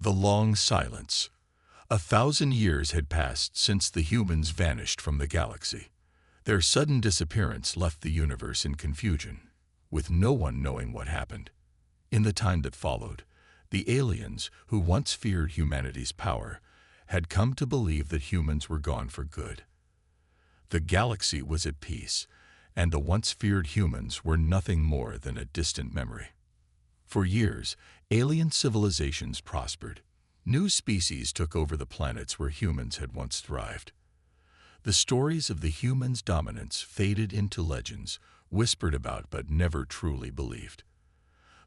The long silence. 1,000 years had passed since the humans vanished from the galaxy. Their sudden disappearance left the universe in confusion, with no one knowing what happened. In the time that followed, the aliens, who once feared humanity's power, had come to believe that humans were gone for good. The galaxy was at peace, and the once feared humans were nothing more than a distant memory. For years, alien civilizations prospered. New species took over the planets where humans had once thrived. The stories of the humans' dominance faded into legends, whispered about but never truly believed.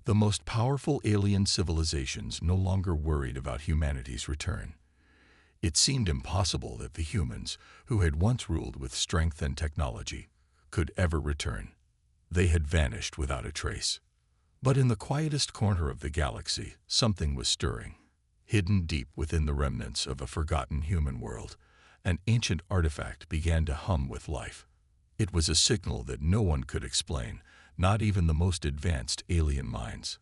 The most powerful alien civilizations no longer worried about humanity's return. It seemed impossible that the humans, who had once ruled with strength and technology, could ever return. They had vanished without a trace. But in the quietest corner of the galaxy, something was stirring. Hidden deep within the remnants of a forgotten human world, an ancient artifact began to hum with life. It was a signal that no one could explain, not even the most advanced alien minds.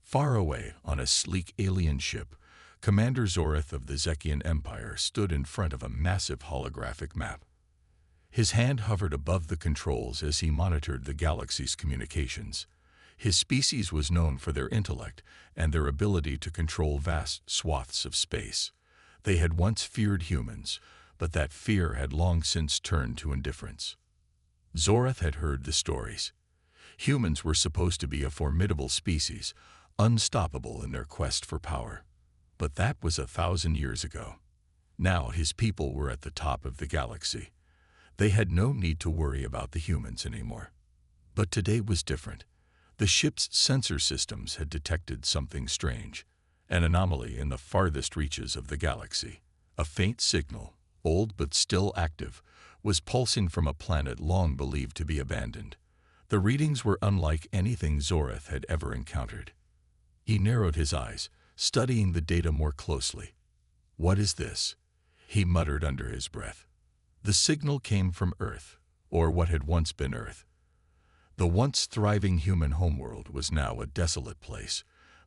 Far away, on a sleek alien ship, Commander Zoreth of the Zekian Empire stood in front of a massive holographic map. His hand hovered above the controls as he monitored the galaxy's communications. His species was known for their intellect and their ability to control vast swaths of space. They had once feared humans, but that fear had long since turned to indifference. Zoreth had heard the stories. Humans were supposed to be a formidable species, unstoppable in their quest for power. But that was 1,000 years ago. Now his people were at the top of the galaxy. They had no need to worry about the humans anymore. But today was different. The ship's sensor systems had detected something strange, an anomaly in the farthest reaches of the galaxy. A faint signal, old but still active, was pulsing from a planet long believed to be abandoned. The readings were unlike anything Zoreth had ever encountered. He narrowed his eyes, studying the data more closely. "What is this?" he muttered under his breath. The signal came from Earth, or what had once been Earth. The once thriving human homeworld was now a desolate place,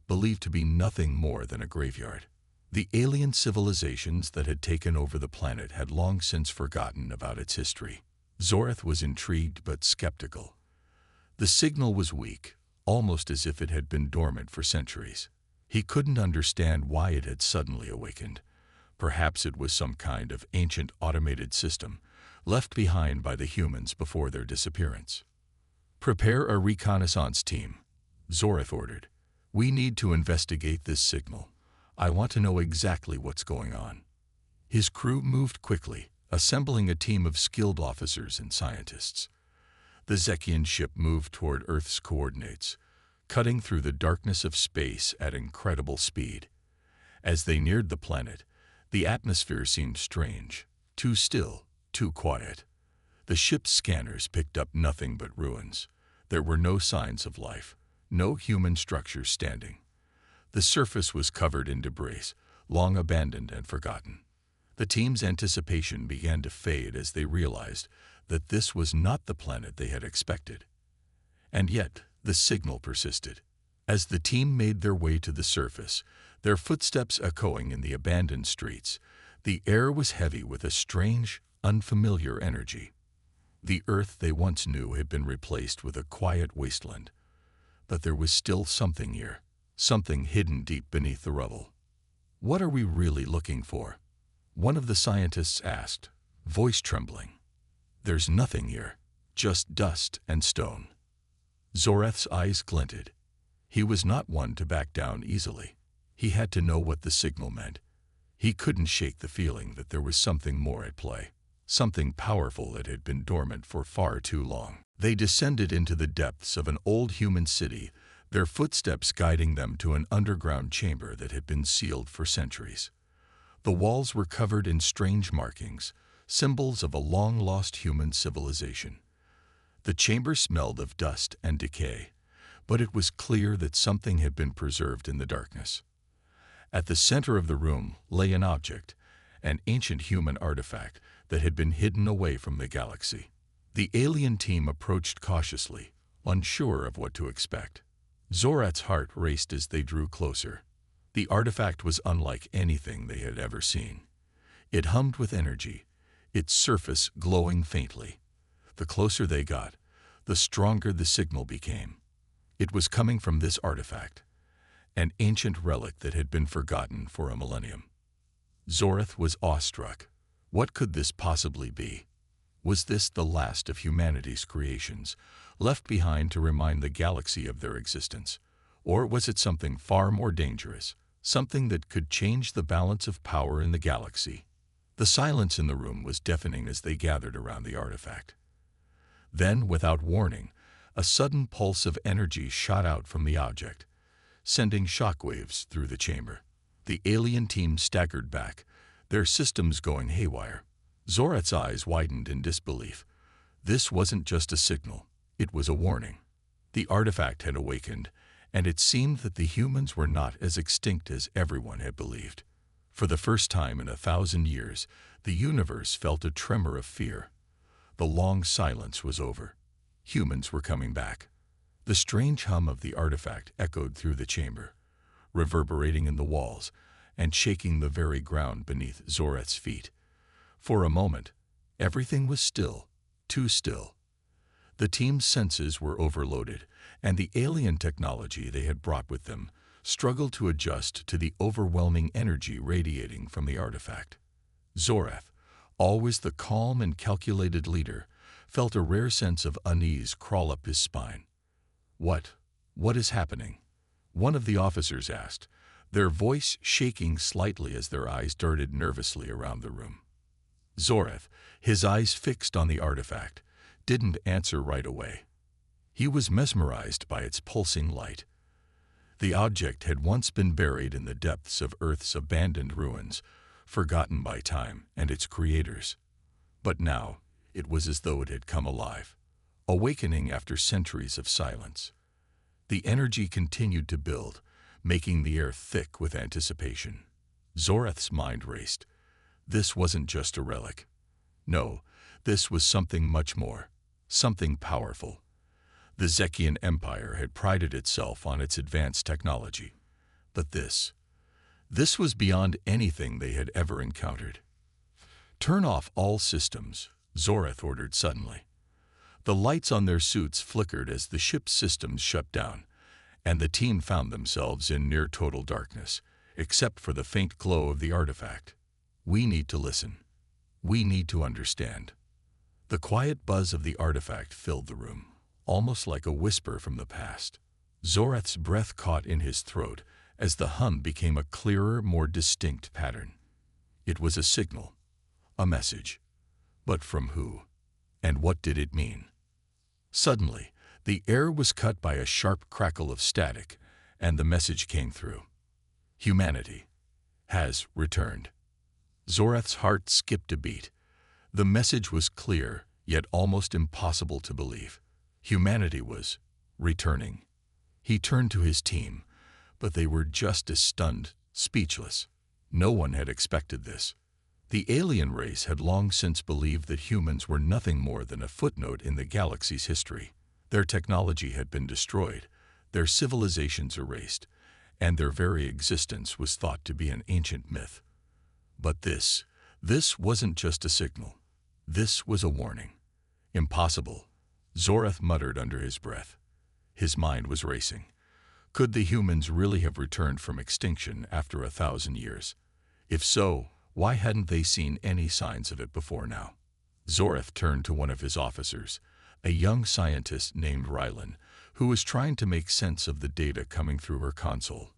believed to be nothing more than a graveyard. The alien civilizations that had taken over the planet had long since forgotten about its history. Zoreth was intrigued but skeptical. The signal was weak, almost as if it had been dormant for centuries. He couldn't understand why it had suddenly awakened. Perhaps it was some kind of ancient automated system, left behind by the humans before their disappearance. "Prepare a reconnaissance team," Zoreth ordered. "We need to investigate this signal. I want to know exactly what's going on." His crew moved quickly, assembling a team of skilled officers and scientists. The Zekian ship moved toward Earth's coordinates, cutting through the darkness of space at incredible speed. As they neared the planet, the atmosphere seemed strange, too still, too quiet. The ship's scanners picked up nothing but ruins. There were no signs of life, no human structures standing. The surface was covered in debris, long abandoned and forgotten. The team's anticipation began to fade as they realized that this was not the planet they had expected. And yet, the signal persisted. As the team made their way to the surface, their footsteps echoing in the abandoned streets, the air was heavy with a strange, unfamiliar energy. The Earth they once knew had been replaced with a quiet wasteland. But there was still something here, something hidden deep beneath the rubble. "What are we really looking for?" one of the scientists asked, voice trembling. "There's nothing here, just dust and stone." Zoreth's eyes glinted. He was not one to back down easily. He had to know what the signal meant. He couldn't shake the feeling that there was something more at play, something powerful that had been dormant for far too long. They descended into the depths of an old human city, their footsteps guiding them to an underground chamber that had been sealed for centuries. The walls were covered in strange markings, symbols of a long-lost human civilization. The chamber smelled of dust and decay, but it was clear that something had been preserved in the darkness. At the center of the room lay an object, an ancient human artifact that had been hidden away from the galaxy. The alien team approached cautiously, unsure of what to expect. Zorat's heart raced as they drew closer. The artifact was unlike anything they had ever seen. It hummed with energy, its surface glowing faintly. The closer they got, the stronger the signal became. It was coming from this artifact, an ancient relic that had been forgotten for a millennium. Zorath was awestruck. What could this possibly be? Was this the last of humanity's creations, left behind to remind the galaxy of their existence? Or was it something far more dangerous, something that could change the balance of power in the galaxy? The silence in the room was deafening as they gathered around the artifact. Then, without warning, a sudden pulse of energy shot out from the object, sending shockwaves through the chamber. The alien team staggered back, their systems going haywire. Zorath's eyes widened in disbelief. This wasn't just a signal, it was a warning. The artifact had awakened, and it seemed that the humans were not as extinct as everyone had believed. For the first time in 1,000 years, the universe felt a tremor of fear. The long silence was over. Humans were coming back. The strange hum of the artifact echoed through the chamber, reverberating in the walls and shaking the very ground beneath Zorath's feet. For a moment, everything was still, too still. The team's senses were overloaded, and the alien technology they had brought with them struggled to adjust to the overwhelming energy radiating from the artifact. Zorath, always the calm and calculated leader, felt a rare sense of unease crawl up his spine. What is happening?" one of the officers asked, their voice shaking slightly as their eyes darted nervously around the room. Zorath, his eyes fixed on the artifact, didn't answer right away. He was mesmerized by its pulsing light. The object had once been buried in the depths of Earth's abandoned ruins, forgotten by time and its creators. But now, it was as though it had come alive, awakening after centuries of silence. The energy continued to build, making the air thick with anticipation. Zorath's mind raced. This wasn't just a relic. No, this was something much more, something powerful. The Zekian Empire had prided itself on its advanced technology. But this was beyond anything they had ever encountered. "Turn off all systems," Zorath ordered suddenly. The lights on their suits flickered as the ship's systems shut down, and the team found themselves in near total darkness, except for the faint glow of the artifact. "We need to listen. We need to understand." The quiet buzz of the artifact filled the room, almost like a whisper from the past. Zorath's breath caught in his throat as the hum became a clearer, more distinct pattern. It was a signal, a message. But from who? And what did it mean? Suddenly, the air was cut by a sharp crackle of static, and the message came through. "Humanity has returned." Zorath's heart skipped a beat. The message was clear, yet almost impossible to believe. Humanity was returning. He turned to his team, but they were just as stunned, speechless. No one had expected this. The alien race had long since believed that humans were nothing more than a footnote in the galaxy's history. Their technology had been destroyed, their civilizations erased, and their very existence was thought to be an ancient myth. But this wasn't just a signal. This was a warning. "Impossible," Zorath muttered under his breath. His mind was racing. Could the humans really have returned from extinction after 1,000 years? If so, why hadn't they seen any signs of it before now? Zorath turned to one of his officers, a young scientist named Rylan, who was trying to make sense of the data coming through her console.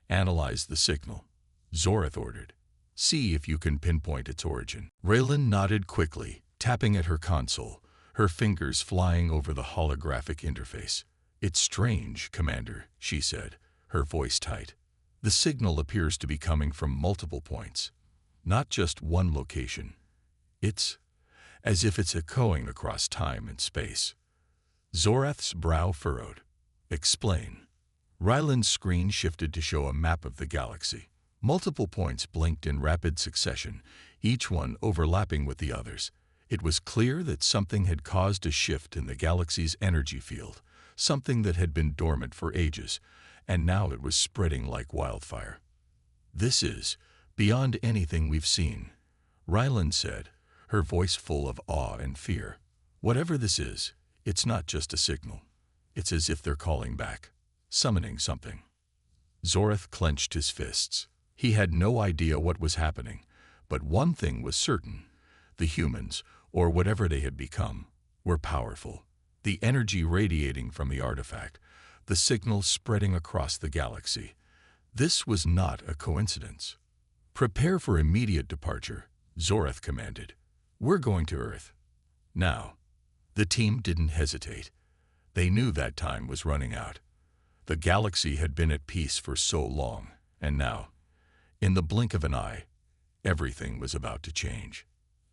"Analyze the signal," Zorath ordered. "See if you can pinpoint its origin." Rylan nodded quickly, tapping at her console, her fingers flying over the holographic interface. "It's strange, Commander," she said, her voice tight. "The signal appears to be coming from multiple points, not just one location. It's as if it's echoing across time and space." Zorath's brow furrowed. "Explain." Ryland's screen shifted to show a map of the galaxy. Multiple points blinked in rapid succession, each one overlapping with the others. It was clear that something had caused a shift in the galaxy's energy field, something that had been dormant for ages, and now it was spreading like wildfire. "This is beyond anything we've seen," Rylan said, her voice full of awe and fear. "Whatever this is, it's not just a signal. It's as if they're calling back, summoning something." Zorath clenched his fists. He had no idea what was happening, but one thing was certain. The humans, or whatever they had become, were powerful. The energy radiating from the artifact, the signal spreading across the galaxy. This was not a coincidence. "Prepare for immediate departure," Zorath commanded. "We're going to Earth. Now." The team didn't hesitate. They knew that time was running out. The galaxy had been at peace for so long, and now, in the blink of an eye, everything was about to change.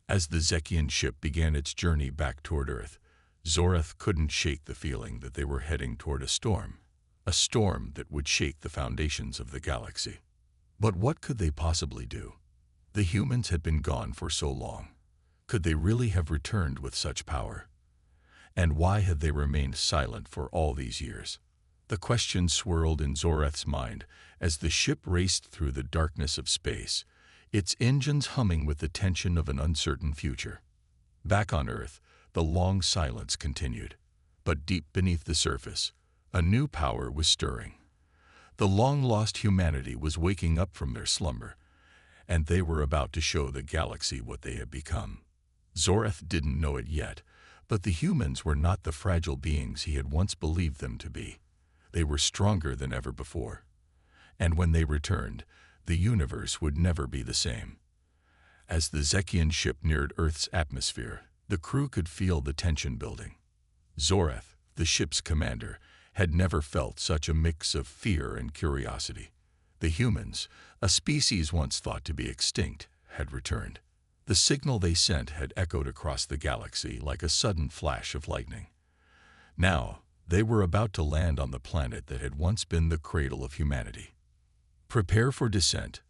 As the Zekian ship began its journey back toward Earth, Zorath couldn't shake the feeling that they were heading toward a storm that would shake the foundations of the galaxy. But what could they possibly do? The humans had been gone for so long. Could they really have returned with such power? And why had they remained silent for all these years? The question swirled in Zorath's mind as the ship raced through the darkness of space, its engines humming with the tension of an uncertain future. Back on Earth, the long silence continued. But deep beneath the surface, a new power was stirring. The long-lost humanity was waking up from their slumber, and they were about to show the galaxy what they had become. Zorath didn't know it yet, but the humans were not the fragile beings he had once believed them to be. They were stronger than ever before. And when they returned, the universe would never be the same. As the Zekian ship neared Earth's atmosphere, the crew could feel the tension building. Zorath, the ship's commander, had never felt such a mix of fear and curiosity. The humans, a species once thought to be extinct, had returned. The signal they sent had echoed across the galaxy like a sudden flash of lightning. Now, they were about to land on the planet that had once been the cradle of humanity. "Prepare for descent,"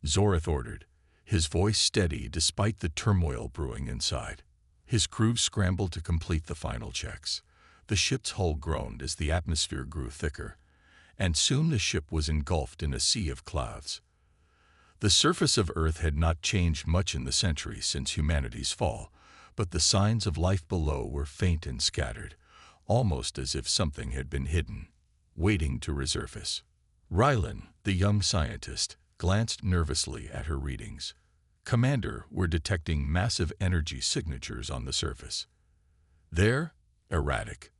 Zorath ordered, his voice steady despite the turmoil brewing inside. His crew scrambled to complete the final checks. The ship's hull groaned as the atmosphere grew thicker, and soon the ship was engulfed in a sea of clouds. The surface of Earth had not changed much in the centuries since humanity's fall, but the signs of life below were faint and scattered, almost as if something had been hidden, waiting to resurface. Rylan, the young scientist, glanced nervously at her readings. "Commander, we're detecting massive energy signatures on the surface." "They're erratic."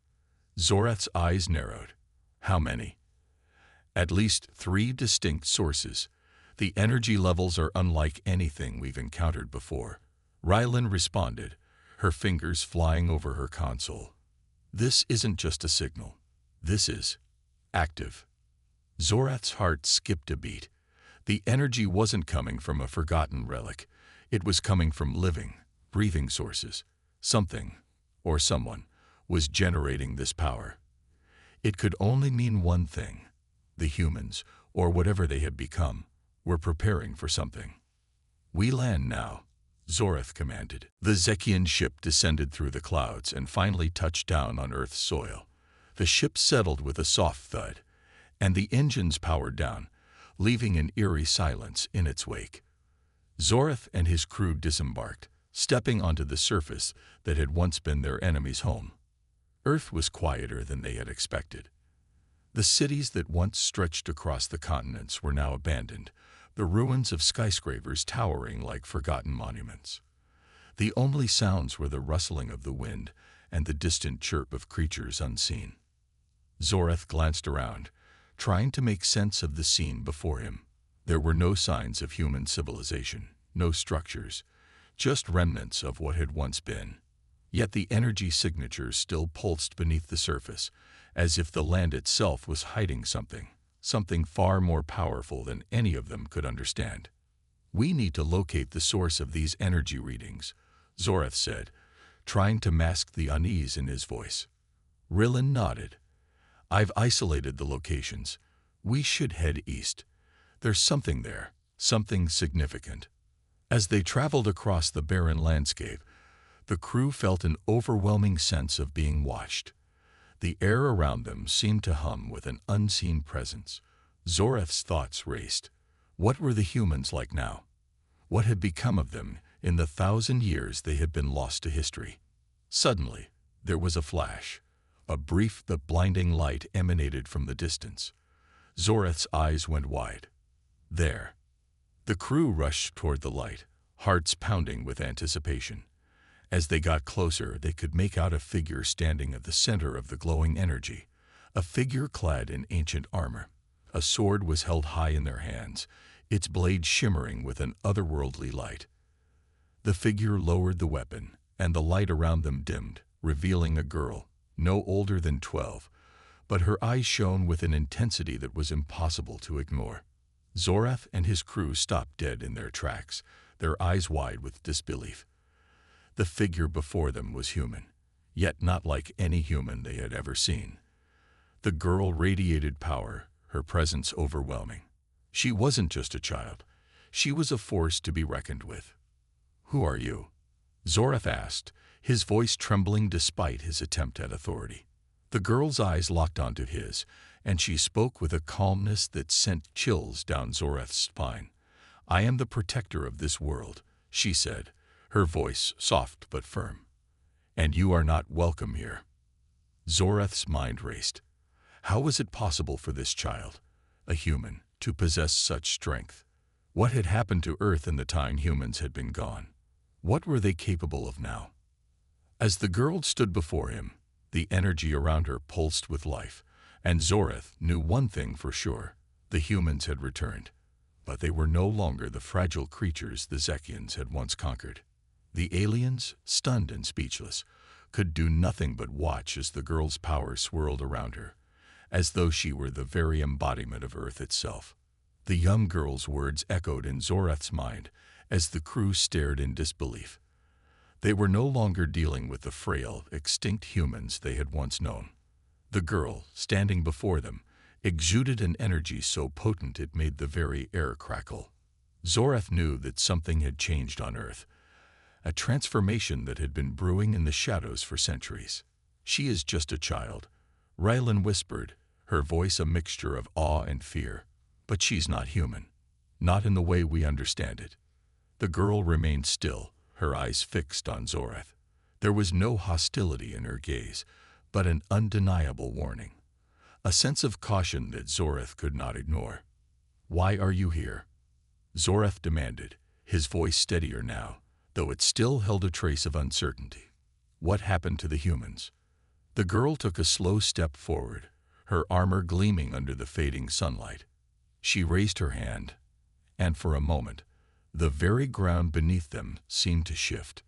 Zorath's eyes narrowed. "How many?" "At least 3 distinct sources. The energy levels are unlike anything we've encountered before," Rylan responded, her fingers flying over her console. "This isn't just a signal. This is active." Zorath's heart skipped a beat. The energy wasn't coming from a forgotten relic. It was coming from living, breathing sources. Something, or someone, was generating this power. It could only mean one thing. The humans, or whatever they had become, were preparing for something. "We land now," Zorath commanded. The Zekian ship descended through the clouds and finally touched down on Earth's soil. The ship settled with a soft thud, and the engines powered down, leaving an eerie silence in its wake. Zorath and his crew disembarked, stepping onto the surface that had once been their enemy's home. Earth was quieter than they had expected. The cities that once stretched across the continents were now abandoned, the ruins of skyscrapers towering like forgotten monuments. The only sounds were the rustling of the wind and the distant chirp of creatures unseen. Zorath glanced around, trying to make sense of the scene before him. There were no signs of human civilization, no structures, just remnants of what had once been. Yet the energy signatures still pulsed beneath the surface, as if the land itself was hiding something far more powerful than any of them could understand. "We need to locate the source of these energy readings," Zorath said, trying to mask the unease in his voice. Rylan nodded. "I've isolated the locations. We should head east. There's something there, something significant." As they traveled across the barren landscape, the crew felt an overwhelming sense of being watched. The air around them seemed to hum with an unseen presence. Zoreth's thoughts raced. What were the humans like now? What had become of them in the 1,000 years they had been lost to history? Suddenly, there was a flash. A brief but blinding light emanated from the distance. Zoreth's eyes went wide. There. The crew rushed toward the light, hearts pounding with anticipation. As they got closer, they could make out a figure standing at the center of the glowing energy, a figure clad in ancient armor. A sword was held high in their hands, its blade shimmering with an otherworldly light. The figure lowered the weapon, and the light around them dimmed, revealing a girl, no older than 12, but her eyes shone with an intensity that was impossible to ignore. Zoreth and his crew stopped dead in their tracks, their eyes wide with disbelief. The figure before them was human, yet not like any human they had ever seen. The girl radiated power, her presence overwhelming. She wasn't just a child. She was a force to be reckoned with. "Who are you?" Zoreth asked, his voice trembling despite his attempt at authority. The girl's eyes locked onto his, and she spoke with a calmness that sent chills down Zoreth's spine. "I am the protector of this world," she said, her voice soft but firm. "And you are not welcome here." Zoreth's mind raced. How was it possible for this child, a human, to possess such strength? What had happened to Earth in the time humans had been gone? What were they capable of now? As the girl stood before him, the energy around her pulsed with life, and Zoreth knew one thing for sure: the humans had returned. But they were no longer the fragile creatures the Zekians had once conquered. The aliens, stunned and speechless, could do nothing but watch as the girl's power swirled around her, as though she were the very embodiment of Earth itself. The young girl's words echoed in Zoreth's mind as the crew stared in disbelief. They were no longer dealing with the frail, extinct humans they had once known. The girl, standing before them, exuded an energy so potent it made the very air crackle. Zoreth knew that something had changed on Earth, a transformation that had been brewing in the shadows for centuries. "She is just a child," Rylan whispered, her voice a mixture of awe and fear. "But she's not human. Not in the way we understand it." The girl remained still, her eyes fixed on Zoreth. There was no hostility in her gaze, but an undeniable warning. A sense of caution that Zoreth could not ignore. "Why are you here?" Zoreth demanded, his voice steadier now, though it still held a trace of uncertainty. "What happened to the humans?" The girl took a slow step forward, her armor gleaming under the fading sunlight. She raised her hand, and for a moment, the very ground beneath them seemed to shift.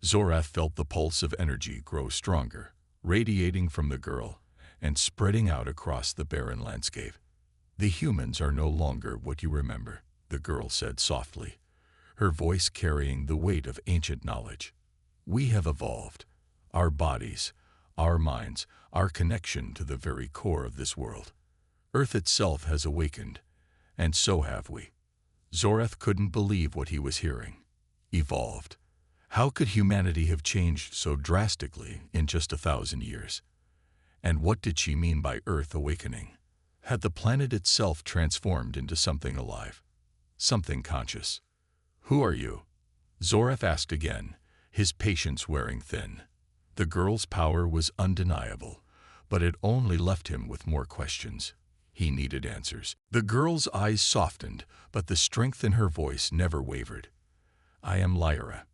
Zoreth felt the pulse of energy grow stronger, radiating from the girl and spreading out across the barren landscape. "The humans are no longer what you remember," the girl said softly, her voice carrying the weight of ancient knowledge. "We have evolved. Our bodies, our minds, our connection to the very core of this world. Earth itself has awakened, and so have we." Zoreth couldn't believe what he was hearing. Evolved. How could humanity have changed so drastically in just 1,000 years? And what did she mean by Earth awakening? Had the planet itself transformed into something alive? Something conscious? "Who are you?" Zoreth asked again, his patience wearing thin. The girl's power was undeniable, but it only left him with more questions. He needed answers. The girl's eyes softened, but the strength in her voice never wavered. "I am Lyra,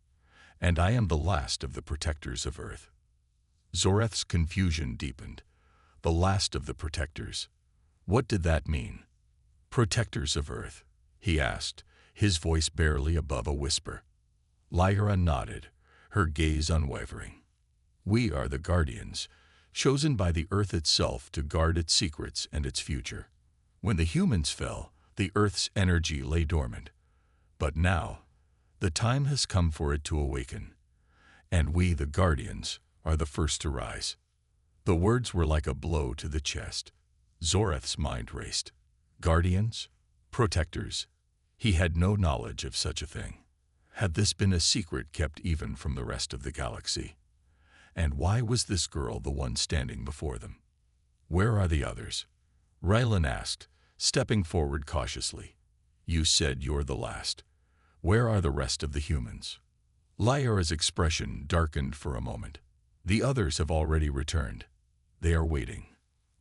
and I am the last of the protectors of Earth." Zoreth's confusion deepened. The last of the protectors. What did that mean? "Protectors of Earth?" he asked, his voice barely above a whisper. Lyra nodded, her gaze unwavering. "We are the guardians, chosen by the Earth itself to guard its secrets and its future. When the humans fell, the Earth's energy lay dormant. But now, the time has come for it to awaken. And we, the guardians, are the first to rise." The words were like a blow to the chest. Zoreth's mind raced. Guardians? Protectors? He had no knowledge of such a thing. Had this been a secret kept even from the rest of the galaxy? And why was this girl the one standing before them? Where are the others? Rylan asked, stepping forward cautiously. You said you're the last. Where are the rest of the humans? Lyra's expression darkened for a moment. The others have already returned. They are waiting.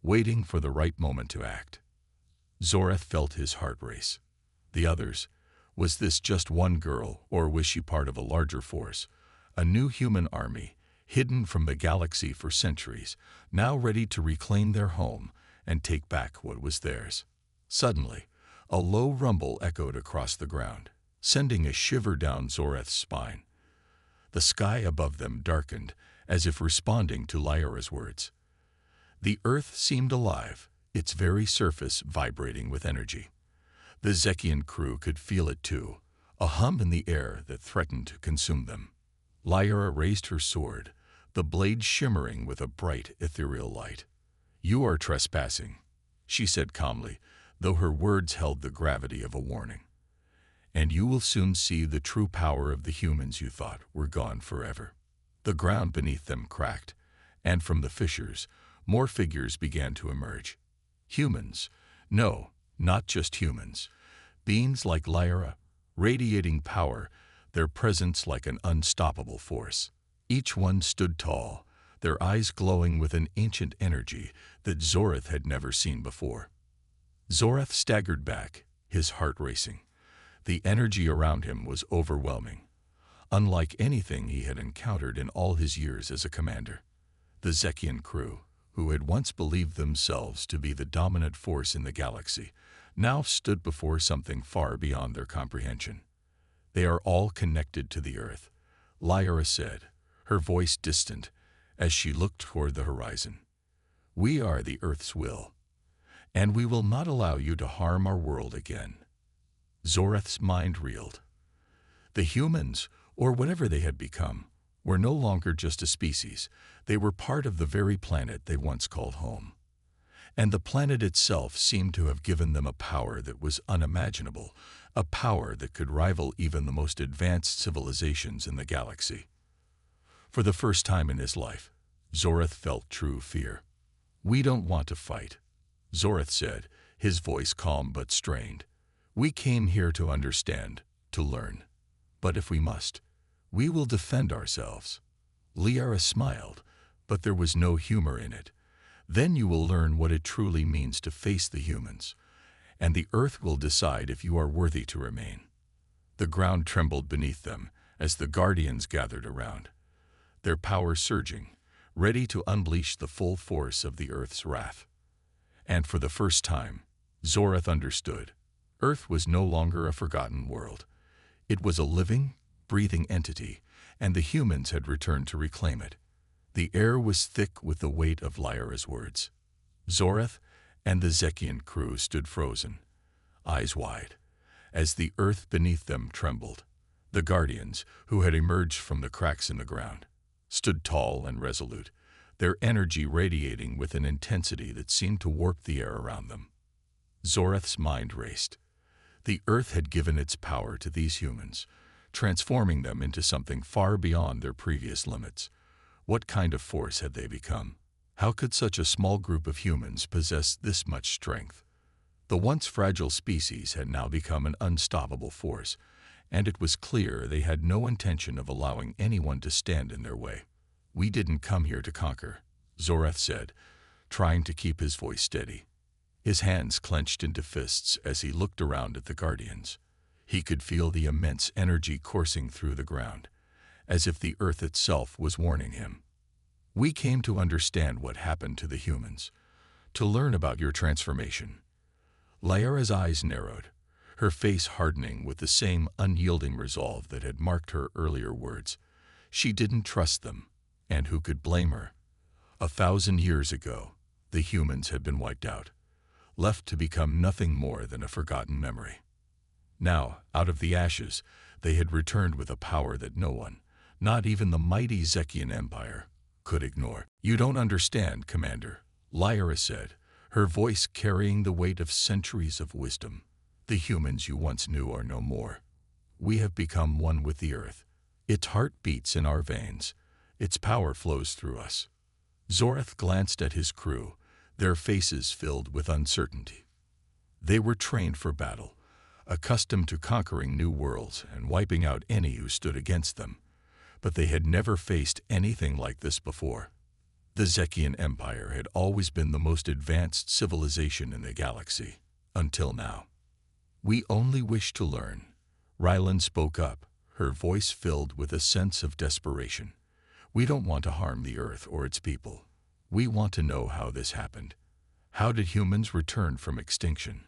Waiting for the right moment to act. Zorath felt his heart race. The others. Was this just one girl, or was she part of a larger force? A new human army, hidden from the galaxy for centuries, now ready to reclaim their home and take back what was theirs. Suddenly, a low rumble echoed across the ground, sending a shiver down Zorath's spine. The sky above them darkened, as if responding to Lyra's words. The earth seemed alive, its very surface vibrating with energy. The Zekian crew could feel it too, a hum in the air that threatened to consume them. Lyra raised her sword, the blade shimmering with a bright, ethereal light. You are trespassing, she said calmly, though her words held the gravity of a warning. And you will soon see the true power of the humans you thought were gone forever. The ground beneath them cracked, and from the fissures, more figures began to emerge. Humans. No, not just humans. Beings like Lyra, radiating power, their presence like an unstoppable force. Each one stood tall, their eyes glowing with an ancient energy that Zorath had never seen before. Zorath staggered back, his heart racing. The energy around him was overwhelming, unlike anything he had encountered in all his years as a commander. The Zekian crew, who had once believed themselves to be the dominant force in the galaxy, now stood before something far beyond their comprehension. They are all connected to the earth, Lyra said, her voice distant, as she looked toward the horizon. We are the earth's will, and we will not allow you to harm our world again. Zorath's mind reeled. The humans, or whatever they had become, were no longer just a species. They were part of the very planet they once called home. And the planet itself seemed to have given them a power that was unimaginable, a power that could rival even the most advanced civilizations in the galaxy. For the first time in his life, Zorath felt true fear. We don't want to fight, Zorath said, his voice calm but strained. We came here to understand, to learn. But if we must, we will defend ourselves. Lyra smiled, but there was no humor in it. Then you will learn what it truly means to face the humans, and the earth will decide if you are worthy to remain. The ground trembled beneath them as the guardians gathered around, their power surging, ready to unleash the full force of the earth's wrath. And for the first time, Zorath understood. Earth was no longer a forgotten world. It was a living, breathing entity, and the humans had returned to reclaim it. The air was thick with the weight of Lyra's words. Zorath and the Zekian crew stood frozen, eyes wide, as the earth beneath them trembled. The guardians, who had emerged from the cracks in the ground, stood tall and resolute, their energy radiating with an intensity that seemed to warp the air around them. Zorath's mind raced. The earth had given its power to these humans, transforming them into something far beyond their previous limits. What kind of force had they become? How could such a small group of humans possess this much strength? The once fragile species had now become an unstoppable force, and it was clear they had no intention of allowing anyone to stand in their way. We didn't come here to conquer, Zorath said, trying to keep his voice steady. His hands clenched into fists as he looked around at the guardians. He could feel the immense energy coursing through the ground, as if the earth itself was warning him. We came to understand what happened to the humans, to learn about your transformation. Lyra's eyes narrowed, her face hardening with the same unyielding resolve that had marked her earlier words. She didn't trust them, and who could blame her? 1,000 years ago, the humans had been wiped out, left to become nothing more than a forgotten memory. Now, out of the ashes, they had returned with a power that no one, not even the mighty Zekian Empire, could ignore. You don't understand, Commander, Lyra said, her voice carrying the weight of centuries of wisdom. The humans you once knew are no more. We have become one with the earth. Its heart beats in our veins, Its power flows through us. Zorath glanced at his crew, their faces filled with uncertainty. They were trained for battle, accustomed to conquering new worlds and wiping out any who stood against them, but they had never faced anything like this before. The Zekian Empire had always been the most advanced civilization in the galaxy, until now. "We only wish to learn," Rylan spoke up, her voice filled with a sense of desperation. "We don't want to harm the Earth or its people. We want to know how this happened. How did humans return from extinction?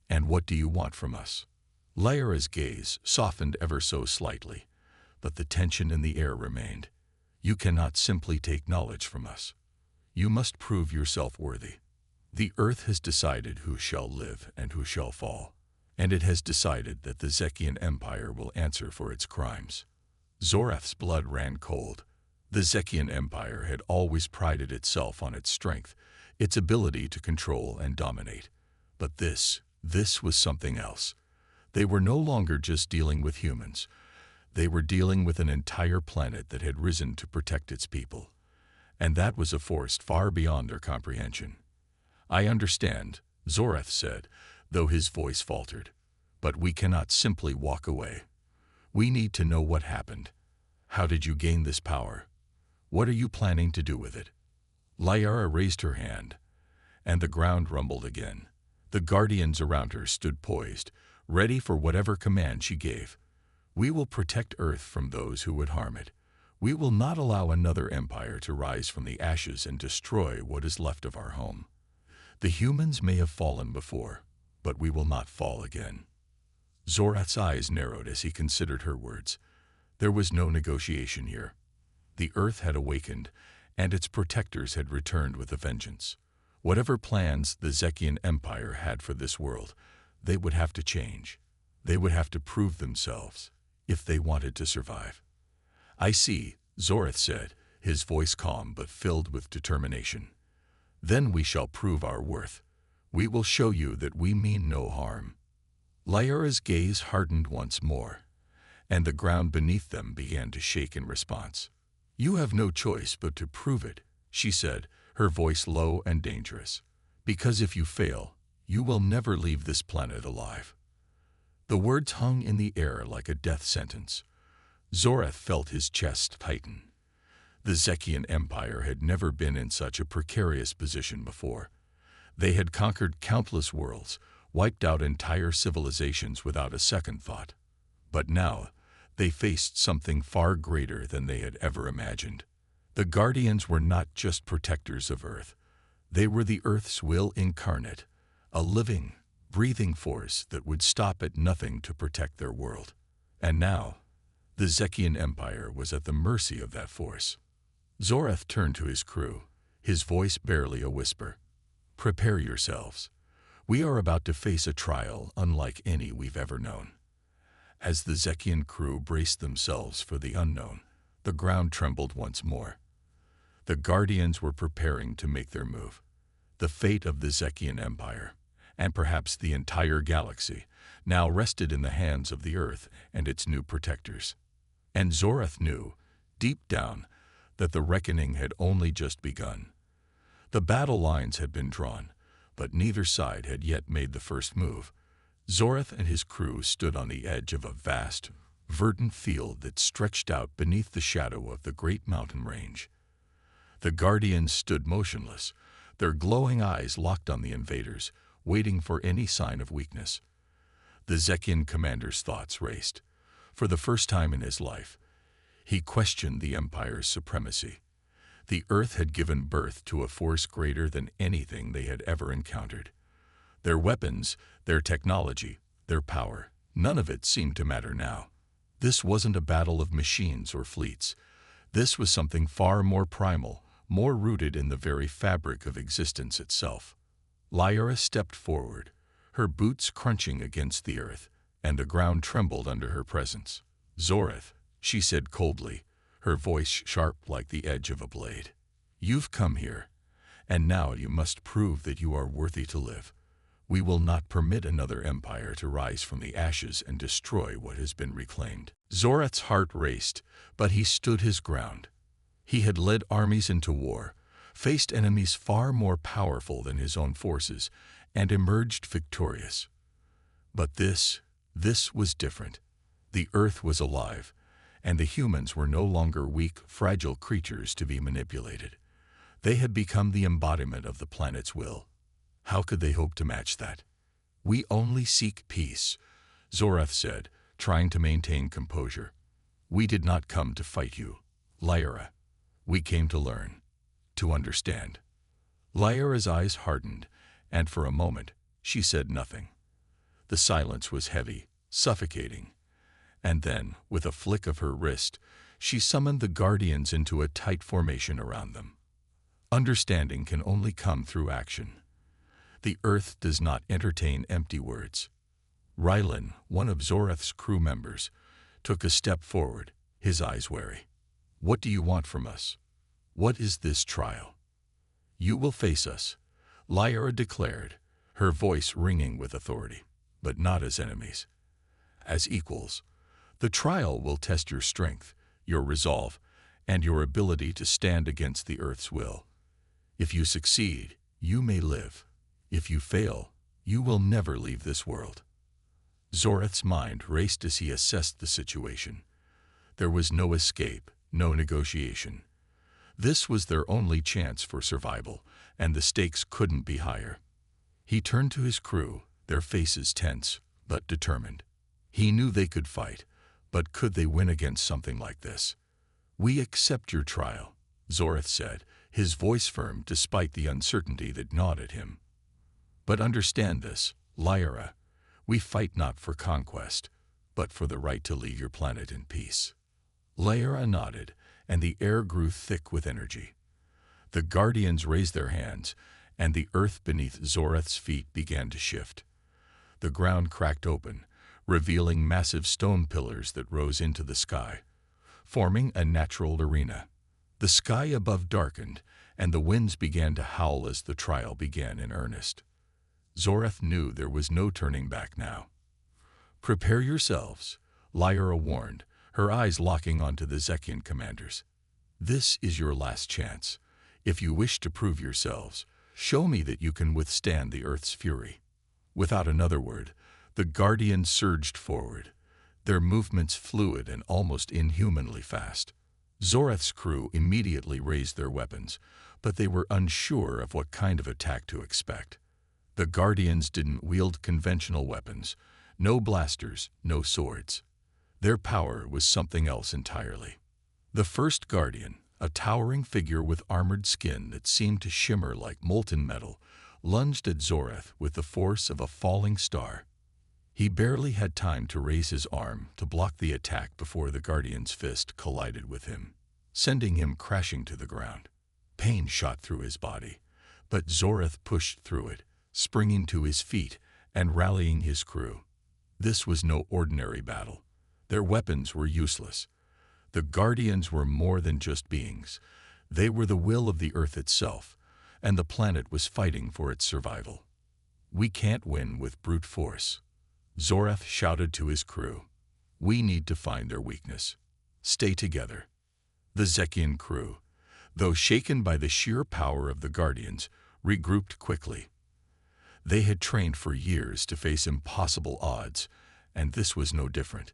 And what do you want from us?" Lyra's gaze softened ever so slightly, but the tension in the air remained. "You cannot simply take knowledge from us. You must prove yourself worthy. The Earth has decided who shall live and who shall fall, and it has decided that the Zekian Empire will answer for its crimes." Zorath's blood ran cold. The Zekian Empire had always prided itself on its strength, its ability to control and dominate. But this was something else. They were no longer just dealing with humans. They were dealing with an entire planet that had risen to protect its people. And that was a force far beyond their comprehension. "I understand," Zorath said, though his voice faltered. "But we cannot simply walk away. We need to know what happened. How did you gain this power? What are you planning to do with it?" Lyra raised her hand, and the ground rumbled again. The guardians around her stood poised, ready for whatever command she gave. "We will protect Earth from those who would harm it. We will not allow another empire to rise from the ashes and destroy what is left of our home. The humans may have fallen before, but we will not fall again." Zorath's eyes narrowed as he considered her words. There was no negotiation here. The Earth had awakened, and its protectors had returned with a vengeance. Whatever plans the Zekian Empire had for this world, they would have to change. They would have to prove themselves, if they wanted to survive. "I see," Zorath said, his voice calm but filled with determination. "Then we shall prove our worth. We will show you that we mean no harm." Lyra's gaze hardened once more, and the ground beneath them began to shake in response. "You have no choice but to prove it," she said, her voice low and dangerous. "Because if you fail, you will never leave this planet alive." The words hung in the air like a death sentence. Zorath felt his chest tighten. The Zekian Empire had never been in such a precarious position before. They had conquered countless worlds, wiped out entire civilizations without a second thought. But now, they faced something far greater than they had ever imagined. The Guardians were not just protectors of Earth. They were the Earth's will incarnate, a living, breathing force that would stop at nothing to protect their world. And now, the Zekian Empire was at the mercy of that force. Zorath turned to his crew, his voice barely a whisper. "Prepare yourselves. We are about to face a trial unlike any we've ever known." As the Zekian crew braced themselves for the unknown, the ground trembled once more. The Guardians were preparing to make their move. The fate of the Zekian Empire, and perhaps the entire galaxy, now rested in the hands of the Earth and its new protectors. And Zorath knew, deep down, that the reckoning had only just begun. The battle lines had been drawn, but neither side had yet made the first move. Zorath and his crew stood on the edge of a vast, verdant field that stretched out beneath the shadow of the great mountain range. The Guardians stood motionless, their glowing eyes locked on the invaders, waiting for any sign of weakness. The Zekian commander's thoughts raced. For the first time in his life, he questioned the Empire's supremacy. The Earth had given birth to a force greater than anything they had ever encountered. Their weapons, their technology, their power, none of it seemed to matter now. This wasn't a battle of machines or fleets. This was something far more primal, more rooted in the very fabric of existence itself. Lyra stepped forward, her boots crunching against the earth, and the ground trembled under her presence. "Zorath," she said coldly, her voice sharp like the edge of a blade. "You've come here, and now you must prove that you are worthy to live. We will not permit another empire to rise from the ashes and destroy what has been reclaimed." Zorath's heart raced, but he stood his ground. He had led armies into war, faced enemies far more powerful than his own forces, and emerged victorious. But this was different. The Earth was alive, and the humans were no longer weak, fragile creatures to be manipulated. They had become the embodiment of the planet's will. How could they hope to match that? "We only seek peace," Zorath said, trying to maintain composure. "We did not come to fight you, Lyra. We came to learn, to understand." Lyra's eyes hardened, and for a moment she said nothing. The silence was heavy, suffocating. And then, with a flick of her wrist, she summoned the Guardians into a tight formation around them. Understanding can only come through action. The Earth does not entertain empty words. Rylan, one of Zorath's crew members, took a step forward, his eyes wary. "What do you want from us? What is this trial?" "You will face us," Lyra declared, her voice ringing with authority, "but not as enemies. As equals. The trial will test your strength, your resolve, and your ability to stand against the Earth's will. If you succeed, you may live. If you fail, you will never leave this world." Zorath's mind raced as he assessed the situation. There was no escape, no negotiation. This was their only chance for survival, and the stakes couldn't be higher. He turned to his crew, their faces tense, but determined. He knew they could fight, but could they win against something like this? "We accept your trial," Zorath said, his voice firm despite the uncertainty that gnawed at him. "But understand this, Lyra. We fight not for conquest, but for the right to leave your planet in peace." Lyra nodded, and the air grew thick with energy. The Guardians raised their hands, and the earth beneath Zorath's feet began to shift. The ground cracked open, revealing massive stone pillars that rose into the sky, forming a natural arena. The sky above darkened, and the winds began to howl as the trial began in earnest. Zorath knew there was no turning back now. "Prepare yourselves," Lyra warned, her eyes locking onto the Zekian commanders. "This is your last chance. If you wish to prove yourselves, show me that you can withstand the Earth's fury." Without another word, the Guardians surged forward, their movements fluid and almost inhumanly fast. Zorath's crew immediately raised their weapons, but they were unsure of what kind of attack to expect. The Guardians didn't wield conventional weapons, no blasters, no swords. Their power was something else entirely. The first Guardian, a towering figure with armored skin that seemed to shimmer like molten metal, lunged at Zorath with the force of a falling star. He barely had time to raise his arm to block the attack before the Guardian's fist collided with him, sending him crashing to the ground. Pain shot through his body, but Zorath pushed through it, springing to his feet and rallying his crew. This was no ordinary battle. Their weapons were useless. The Guardians were more than just beings. They were the will of the Earth itself, and the planet was fighting for its survival. "We can't win with brute force," Zorath shouted to his crew. "We need to find their weakness. Stay together." The Zekian crew, though shaken by the sheer power of the Guardians, regrouped quickly. They had trained for years to face impossible odds, and this was no different.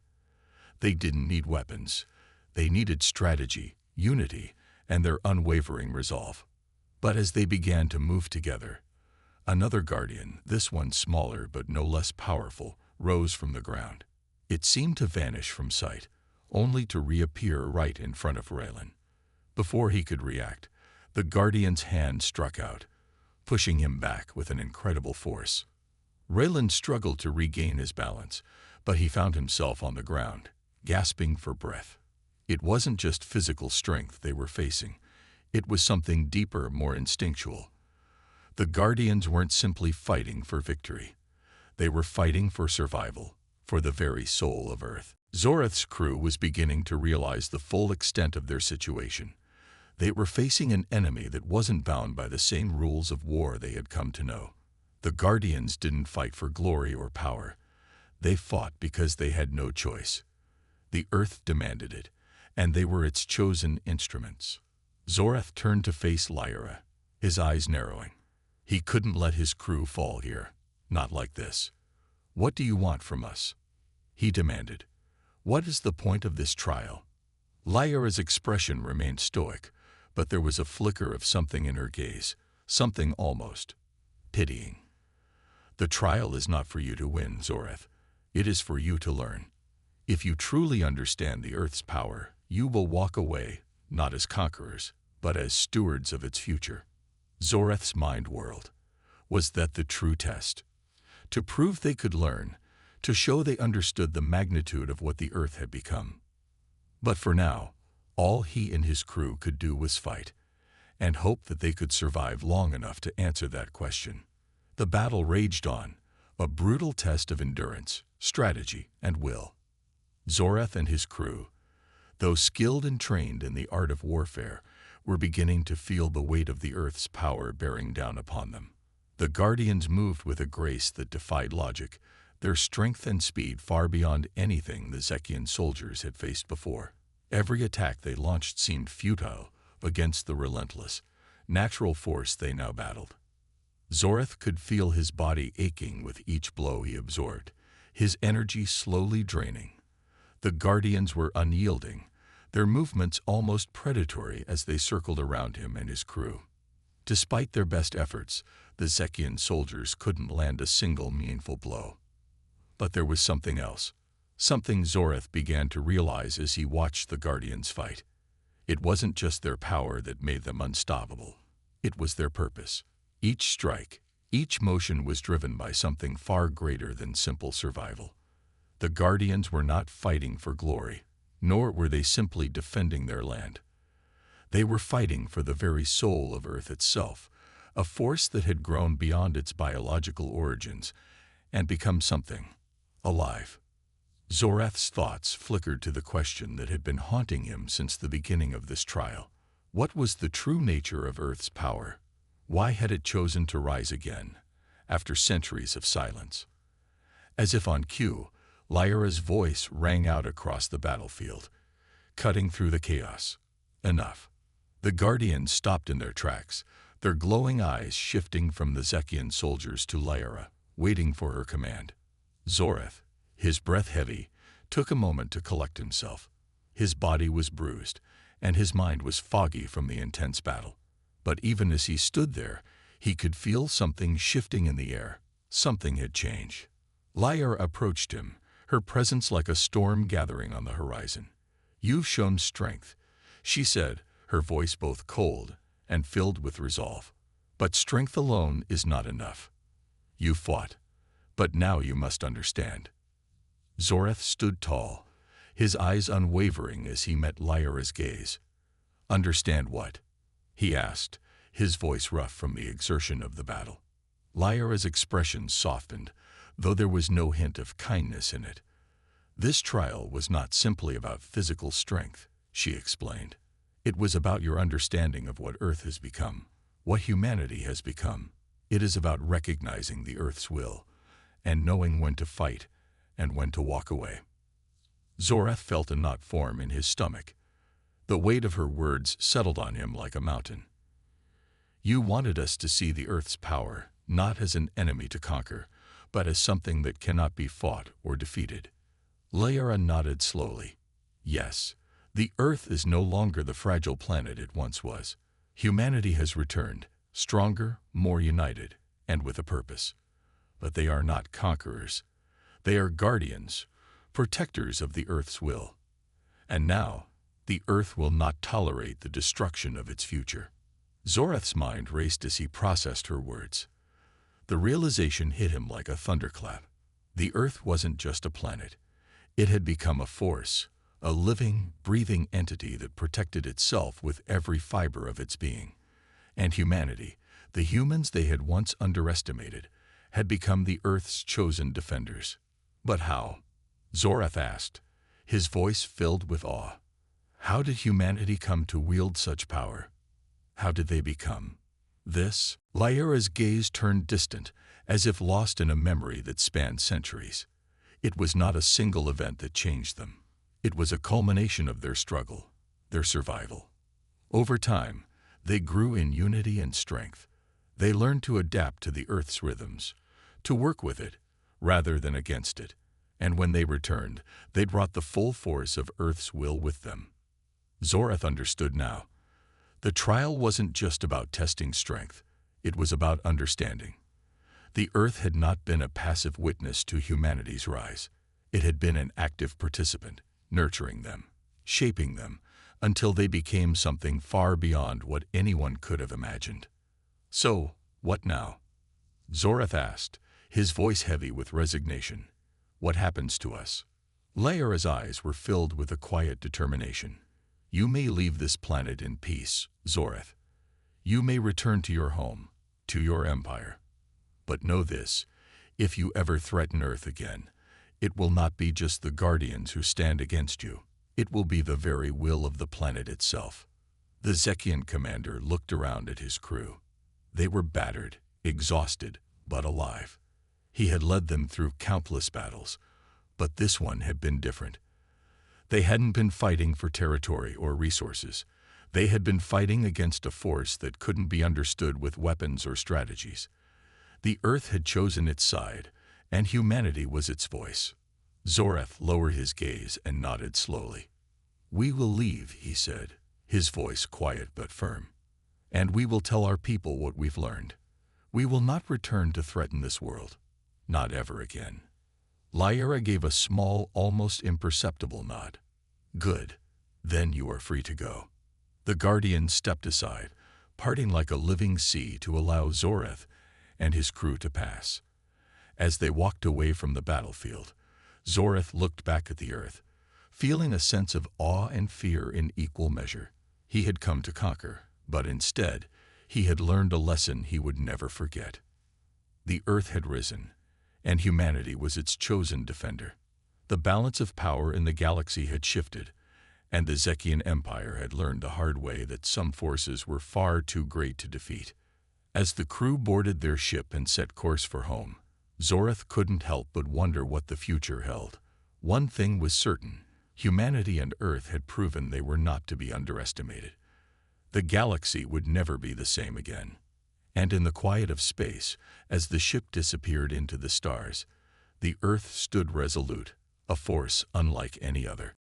They didn't need weapons. They needed strategy, unity, and their unwavering resolve. But as they began to move together, another Guardian, this one smaller but no less powerful, rose from the ground. It seemed to vanish from sight, only to reappear right in front of Rylan. Before he could react, the Guardian's hand struck out, pushing him back with an incredible force. Rylan struggled to regain his balance, but he found himself on the ground, gasping for breath. It wasn't just physical strength they were facing. It was something deeper, more instinctual. The Guardians weren't simply fighting for victory. They were fighting for survival, for the very soul of Earth. Zorath's crew was beginning to realize the full extent of their situation. They were facing an enemy that wasn't bound by the same rules of war they had come to know. The Guardians didn't fight for glory or power. They fought because they had no choice. The Earth demanded it, and they were its chosen instruments. Zorath turned to face Lyra, his eyes narrowing. He couldn't let his crew fall here. Not like this. What do you want from us? He demanded. What is the point of this trial? Lyra's expression remained stoic, but there was a flicker of something in her gaze, something almost pitying. The trial is not for you to win, Zorath. It is for you to learn. If you truly understand the Earth's power, you will walk away, not as conquerors, but as stewards of its future. Zorath's mind whirled. Was that the true test? To prove they could learn, to show they understood the magnitude of what the Earth had become. But for now, all he and his crew could do was fight, and hope that they could survive long enough to answer that question. The battle raged on, a brutal test of endurance, strategy, and will. Zorath and his crew, though skilled and trained in the art of warfare, were beginning to feel the weight of the Earth's power bearing down upon them. The Guardians moved with a grace that defied logic, their strength and speed far beyond anything the Zekian soldiers had faced before. Every attack they launched seemed futile against the relentless, natural force they now battled. Zorath could feel his body aching with each blow he absorbed, his energy slowly draining. The Guardians were unyielding, their movements almost predatory as they circled around him and his crew. Despite their best efforts, the Zekian soldiers couldn't land a single meaningful blow. But there was something else, something Zorath began to realize as he watched the Guardians fight. It wasn't just their power that made them unstoppable. It was their purpose. Each strike, each motion was driven by something far greater than simple survival. The Guardians were not fighting for glory, nor were they simply defending their land. They were fighting for the very soul of Earth itself, a force that had grown beyond its biological origins and become something alive. Zorath's thoughts flickered to the question that had been haunting him since the beginning of this trial. What was the true nature of Earth's power? Why had it chosen to rise again, after centuries of silence? As if on cue, Lyra's voice rang out across the battlefield, cutting through the chaos. Enough. The Guardians stopped in their tracks, their glowing eyes shifting from the Zekian soldiers to Lyra, waiting for her command. Zorath, his breath heavy, took a moment to collect himself. His body was bruised, and his mind was foggy from the intense battle. But even as he stood there, he could feel something shifting in the air. Something had changed. Lyra approached him, her presence like a storm gathering on the horizon. "You've shown strength," she said, her voice both cold and filled with resolve. "But strength alone is not enough. You fought, but now you must understand." Zorath stood tall, his eyes unwavering as he met Lyra's gaze. "Understand what?" he asked, his voice rough from the exertion of the battle. Lyra's expression softened, though there was no hint of kindness in it. "This trial was not simply about physical strength," she explained. "It was about your understanding of what Earth has become, what humanity has become. It is about recognizing the Earth's will, and knowing when to fight and when to walk away." Zorath felt a knot form in his stomach. The weight of her words settled on him like a mountain. "You wanted us to see the Earth's power, not as an enemy to conquer, but as something that cannot be fought or defeated." Lyra nodded slowly. "Yes, the Earth is no longer the fragile planet it once was. Humanity has returned, stronger, more united, and with a purpose. But they are not conquerors. They are guardians, protectors of the Earth's will. And now, the Earth will not tolerate the destruction of its future." Zorath's mind raced as he processed her words. The realization hit him like a thunderclap. The Earth wasn't just a planet. It had become a force, a living, breathing entity that protected itself with every fiber of its being. And humanity, the humans they had once underestimated, had become the Earth's chosen defenders. "But how?" Zorath asked, his voice filled with awe. "How did humanity come to wield such power? How did they become this?" Lyra's gaze turned distant, as if lost in a memory that spanned centuries. It was not a single event that changed them. It was a culmination of their struggle, their survival. Over time, they grew in unity and strength. They learned to adapt to the Earth's rhythms, to work with it rather than against it. And when they returned, they brought the full force of Earth's will with them. Zorath understood now. The trial wasn't just about testing strength, it was about understanding. The Earth had not been a passive witness to humanity's rise. It had been an active participant, nurturing them, shaping them, until they became something far beyond what anyone could have imagined. So, what now? Zorath asked, his voice heavy with resignation. What happens to us? Lyra's eyes were filled with a quiet determination. You may leave this planet in peace, Zorath. You may return to your home, to your empire. But know this, if you ever threaten Earth again, it will not be just the Guardians who stand against you. It will be the very will of the planet itself. The Zekian commander looked around at his crew. They were battered, exhausted, but alive. He had led them through countless battles, but this one had been different. They hadn't been fighting for territory or resources. They had been fighting against a force that couldn't be understood with weapons or strategies. The Earth had chosen its side, and humanity was its voice. Zorath lowered his gaze and nodded slowly. We will leave, he said, his voice quiet but firm. And we will tell our people what we've learned. We will not return to threaten this world. Not ever again. Lyra gave a small, almost imperceptible nod. Good. Then you are free to go. The Guardian stepped aside, parting like a living sea to allow Zorath and his crew to pass. As they walked away from the battlefield, Zorath looked back at the Earth, feeling a sense of awe and fear in equal measure. He had come to conquer, but instead, he had learned a lesson he would never forget. The Earth had risen, and humanity was its chosen defender. The balance of power in the galaxy had shifted, and the Zekian Empire had learned the hard way that some forces were far too great to defeat. As the crew boarded their ship and set course for home, Zorath couldn't help but wonder what the future held. One thing was certain, humanity and Earth had proven they were not to be underestimated. The galaxy would never be the same again. And in the quiet of space, as the ship disappeared into the stars, the Earth stood resolute, a force unlike any other.